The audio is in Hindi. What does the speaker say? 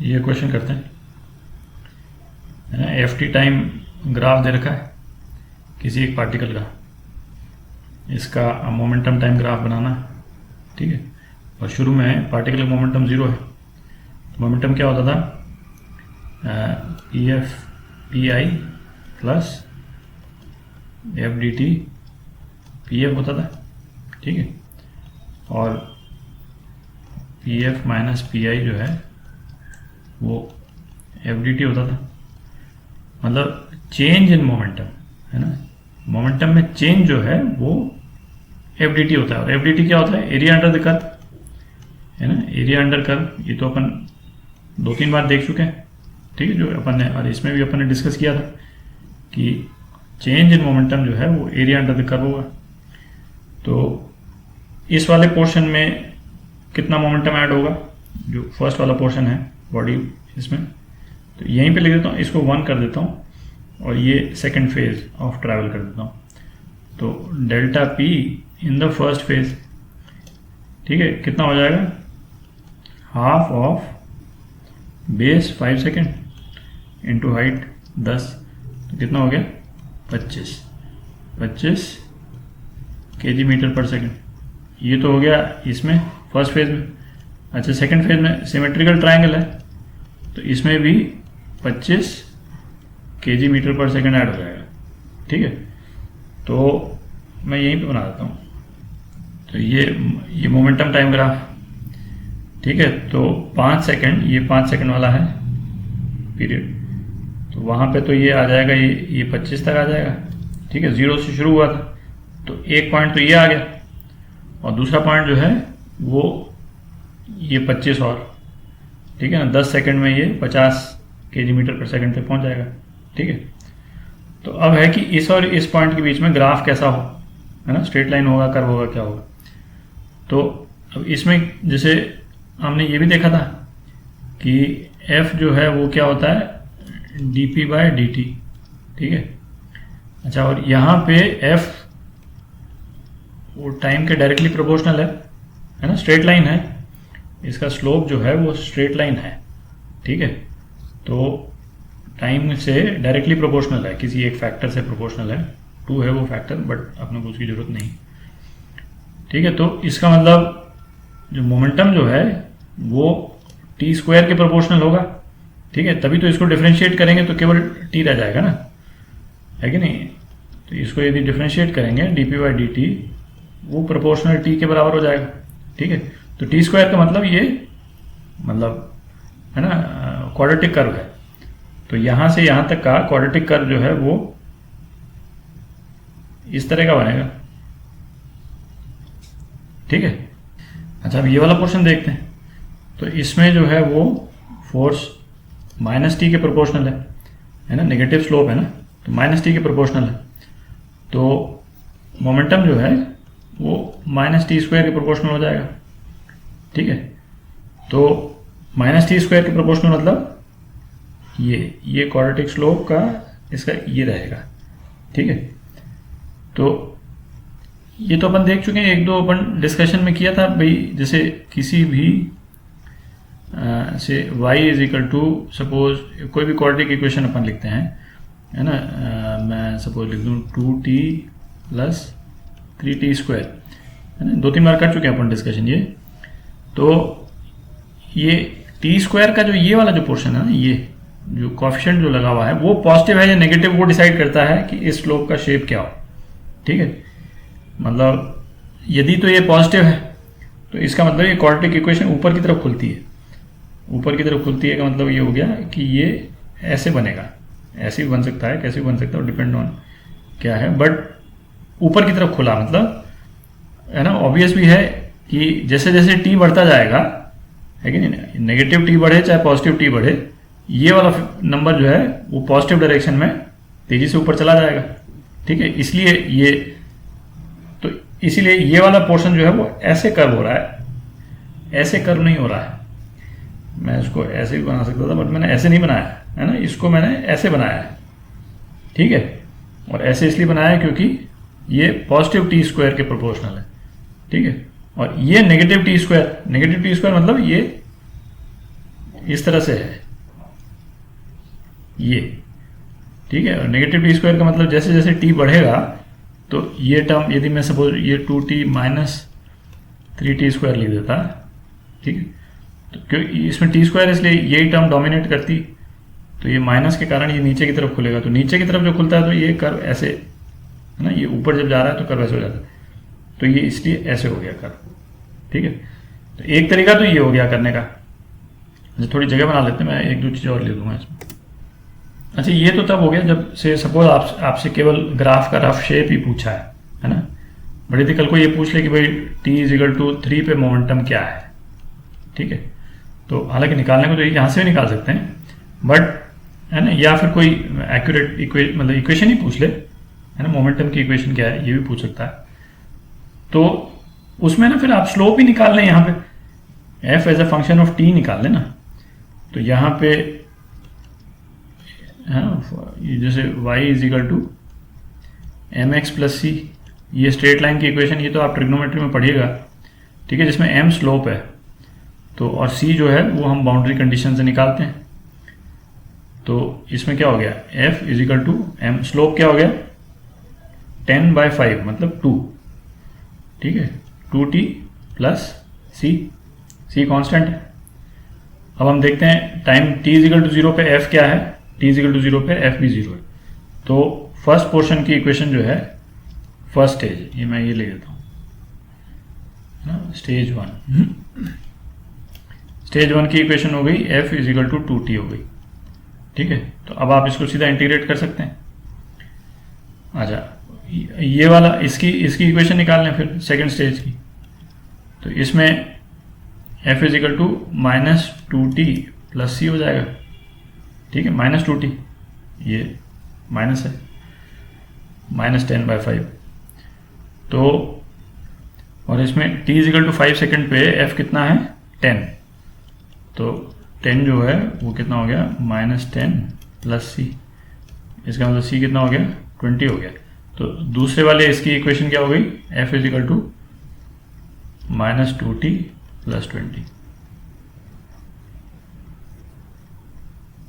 ये क्वेश्चन करते हैं, है ना। एफ टाइम ग्राफ दे रखा है किसी एक पार्टिकल का, इसका मोमेंटम टाइम ग्राफ बनाना, ठीक है। और शुरू में पार्टिकल का मोमेंटम 0 है, तो मोमेंटम क्या होता था, P F P I plus F D T P F होता था, ठीक है। और P F minus P I जो है वो एफ डी टी होता था। मतलब चेंज इन मोमेंटम, है ना, मोमेंटम में चेंज जो है वो एफ डी टी होता है। और एफ डी टी क्या होता है, एरिया अंडर द कर्व, है ना, एरिया अंडर कर्व। ये तो अपन 2-3 बार देख चुके हैं, ठीक है, जो अपन ने, और इसमें भी अपन ने डिस्कस किया था कि चेंज इन मोमेंटम जो है वो एरिया अंडर द कर्व होगा। तो इस वाले पोर्शन में कितना मोमेंटम ऐड होगा, जो फर्स्ट वाला पोर्शन है बॉडी इसमें, तो यहीं पे लिख देता हूँ, इसको 1 कर देता हूँ और ये सेकंड फेज ऑफ ट्रैवल कर देता हूँ। तो delta P in the first phase, ठीक है, कितना हो जाएगा, half of base 5 second into height 10, तो कितना हो गया 25 kg मीटर पर सेकेंड। ये तो हो गया इसमें फर्स्ट फेज में। अच्छा, सेकंड फेज में सिमेट्रिकल ट्रायंगल है, तो इसमें भी 25 kg मीटर पर सेकेंड ऐड हो जाएगा, ठीक है। तो मैं यहीं पे बना देता हूँ। तो ये मोमेंटम टाइम ग्राफ, ठीक है। तो 5 सेकेंड, ये 5 सेकेंड वाला है पीरियड, तो वहाँ पे तो ये आ जाएगा, ये 25 तक आ जाएगा, ठीक है। 0 से शुरू हुआ था, तो एक पॉइंट तो ये आ गया, और दूसरा पॉइंट जो है वो ये 25 और, ठीक है ना, 10 सेकंड में ये 50 kg मीटर पर सेकंड तक पहुंच जाएगा, ठीक है। तो अब है कि इस और इस पॉइंट के बीच में ग्राफ कैसा हो, है ना, स्ट्रेट लाइन होगा, कर्व होगा, क्या होगा। तो अब इसमें जैसे हमने ये भी देखा था कि f जो है वो क्या होता है, dp बाय dt, ठीक है। अच्छा, और यहाँ पे f वो टाइम के डायरेक्टली प्रोपोर्शनल है ना, स्ट्रेट लाइन है, इसका स्लोप जो है वो स्ट्रेट लाइन है, ठीक है। तो टाइम से डायरेक्टली प्रोपोर्शनल है, किसी एक फैक्टर से प्रोपोर्शनल है, 2 है वो फैक्टर, बट अपने को उसकी जरूरत नहीं, ठीक है। तो इसका मतलब जो मोमेंटम जो है वो टी स्क्वायर के प्रोपोर्शनल होगा, ठीक है। तभी तो इसको डिफरेंशिएट करेंगे तो केवल टी रह जाएगा ना, है कि नहीं। तो इसको यदि डिफरेंशिएट करेंगे dp बाई dt, वो प्रोपोर्शनल टी के बराबर हो जाएगा, ठीक है। तो टी स्क्वायर का मतलब ये, मतलब है ना, क्वाड्रेटिक कर्व है। तो यहां से यहां तक का क्वाड्रेटिक कर्व जो है वो इस तरह का बनेगा, ठीक है। अच्छा, अब ये वाला पोर्शन देखते हैं। तो इसमें जो है वो फोर्स माइनस टी के प्रोपोर्शनल है ना, नेगेटिव स्लोप है ना, तो माइनस टी के प्रोपोर्शनल है। तो मोमेंटम जो है वो माइनस टी स्क्वायर के प्रोपोर्शनल हो जाएगा, ठीक है। तो माइनस टी स्क्वायर के प्रोपोर्शनल मतलब ये क्वाड्रेटिक स्लोप का इसका ये रहेगा, ठीक है। तो ये तो अपन देख चुके हैं, 1-2 अपन डिस्कशन में किया था भाई, जैसे किसी भी से y is equal to, suppose कोई भी क्वाड्रेटिक इक्वेशन अपन लिखते हैं, है ना, मैं सपोज लिख दूँ 2t प्लस 3t स्क्वायर, है ना, 2-3 बार कर चुके हैं अपन डिस्कशन ये। तो ये टी स्क्वायर का जो ये वाला जो पोर्शन है ना, ये जो कोएफिशिएंट जो लगा हुआ है वो पॉजिटिव है या नेगेटिव, वो डिसाइड करता है कि इस स्लोप का शेप क्या हो, ठीक है। मतलब यदि तो ये पॉजिटिव है तो इसका मतलब ये क्वाड्रेटिक इक्वेशन ऊपर की तरफ खुलती है, ऊपर की तरफ खुलती है का मतलब ये हो गया कि ये ऐसे बनेगा, ऐसे भी बन सकता है, कैसे भी बन सकता है, डिपेंड ऑन क्या है, बट ऊपर की तरफ खुला, मतलब है ना। ऑब्वियस भी है कि जैसे जैसे टी बढ़ता जाएगा, है कि नहीं, नेगेटिव टी बढ़े चाहे पॉजिटिव टी बढ़े, ये वाला नंबर जो है वो पॉजिटिव डायरेक्शन में तेजी से ऊपर चला जाएगा, ठीक है। इसीलिए ये वाला पोर्शन जो है वो ऐसे कर्व हो रहा है, ऐसे कर्व नहीं हो रहा है। मैं इसको ऐसे भी बना सकता था, बट मैंने ऐसे नहीं बनाया है ना, इसको मैंने ऐसे बनाया है, ठीक है। और ऐसे इसलिए बनाया क्योंकि ये पॉजिटिव टी स्क्वायर के प्रोपोर्शनल है, ठीक है। और ये नेगेटिव टी स्क्वायर मतलब इस तरह से है ये, ठीक है। और नेगेटिव टी स्क्वायर का मतलब जैसे जैसे टी बढ़ेगा तो ये टर्म, यदि मैं सपोज ये 2t माइनस 3t स्क्वायर लिख देता, ठीक है, तो क्योंकि इसमें टी स्क्वायर इसलिए यही टर्म डोमिनेट करती, तो ये माइनस के कारण ये नीचे की तरफ खुलेगा, तो नीचे की तरफ जो खुलता है तो ये कर्व ऐसे है ना, ये ऊपर जब जा रहा है तो कर्व ऐसे हो जाता है, तो ये इसलिए ऐसे हो गया कर्व, ठीक है। तो एक तरीका तो ये हो गया करने का। अच्छा थोड़ी जगह बना लेते हैं, मैं एक दो चीज़ और ले दूंगा इसमें। अच्छा ये तो तब हो गया जब से सपोज आपसे केवल ग्राफ का रफ शेप ही पूछा है ना। बट यदि कल को ये पूछ ले कि भाई t इजिकल टू 3 पे मोमेंटम क्या है, ठीक है, तो हालांकि निकालने को तो यहाँ से भी निकाल सकते हैं, बट है ना, या फिर कोई एक्यूरेट मतलब इक्वेशन ही पूछ ले, है ना, मोमेंटम की इक्वेशन क्या है ये भी पूछ सकता है। तो उसमें ना फिर आप स्लोप ही निकाल लें, यहाँ पे f as a function of t निकाल लें ना। तो यहाँ पे है ना, जैसे y is equal to M X plus C, ये स्ट्रेट लाइन की इक्वेशन, ये तो आप ट्रिग्नोमेट्री में पढ़िएगा, ठीक है, जिसमें m स्लोप है तो और c जो है वो हम बाउंड्री कंडीशन से निकालते हैं। तो इसमें क्या हो गया, f is equal to m, slope क्या हो गया 10/5 मतलब 2, ठीक है, 2t प्लस c कांस्टेंट है। अब हम देखते हैं time t is equal to 0 पे f क्या है, t इज इक्वल टू 0 पे f भी 0 है। तो फर्स्ट पोर्शन की इक्वेशन जो है फर्स्ट स्टेज, ये मैं ये ले लेता हूँ ना, स्टेज 1 की इक्वेशन हो गई f is equal to 2t हो गई, ठीक है। तो अब आप इसको सीधा इंटीग्रेट कर सकते हैं। अच्छा ये वाला इसकी इक्वेशन निकाल लें फिर सेकंड स्टेज की। तो इसमें f is equal to minus 2t plus c हो जाएगा, ठीक है, माइनस 2t, ये माइनस है, माइनस 10/5। तो और इसमें t is equal to 5 second पे f कितना है 10, तो 10 जो है वो कितना हो गया माइनस 10 प्लस c, इसका मतलब c कितना हो गया 20 हो गया। तो दूसरे वाले इसकी इक्वेशन क्या हो गई, f is equal to minus 2t plus 20।